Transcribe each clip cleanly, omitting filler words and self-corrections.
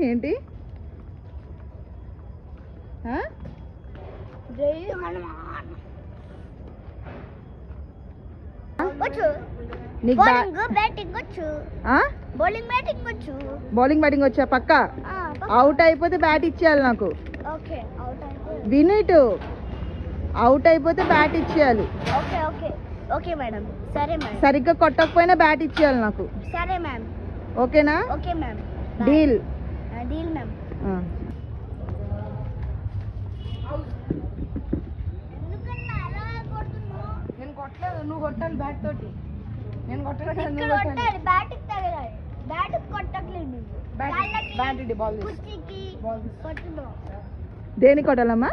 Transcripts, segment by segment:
ఏంటి bowling batting వచ్చా పక్క అవుట్ అయిపోతే బ్యాట్ ఇచ్చేయాలి నాకు వినిటు అవుట్ అయిపోతే బ్యాట్ ఇచ్చేయాలి సరిగ్గా కొట్టకపోయినా బ్యాట్ ఇచ్చేయాలి నాకు ఓకేనా డీల్ నేను కొట్టలేదు నువ్వు కొట్టాలి బ్యాట్ తోటి నేను దేని కొట్టాలమ్మా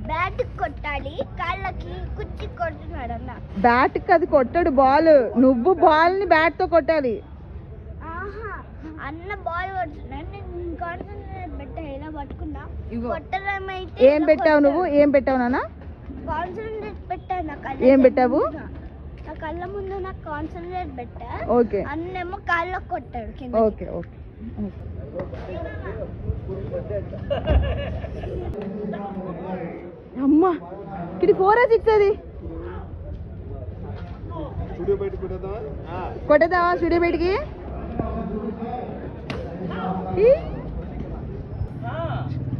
బ్యాట్ కొట్టాలి కాళ్ళకి కుర్చీ కొడుతున్నాడు అన్న బ్యాట్ అది కొట్టాడు బాల్ నువ్వు బాల్ ని బ్యాట్ తో కొట్టాలి అన్న బాల్ కొడుతున్నాడు కాన్సంట్రేట్ పెట్టా ఇలా పట్టుకున్నా కొట్టడం అయితే ఏం పెట్టావు నువ్వు ఏం పెట్టావు నాన్న కాన్సంట్రేట్ పెట్టా ఏం పెట్టావు నా కళ్ళ ముందు నాకు కాన్సంట్రేట్ పెట్టా ఓకే అన్నేమో కాళ్ళకి కొట్టాడు కింద ఓకే ఓకే అమ్మా ఇది 4 6 అది కొట్టేద్దామా స్టూడియో బయటికి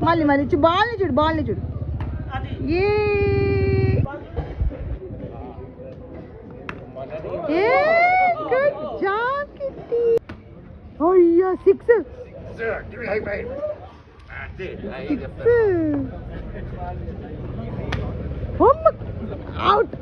మళ్ళీ మళ్ళీ బాల్ని చూడు ఏ గుడ్ జాబ్ కిట్టి అయ్యా 6 అవుట్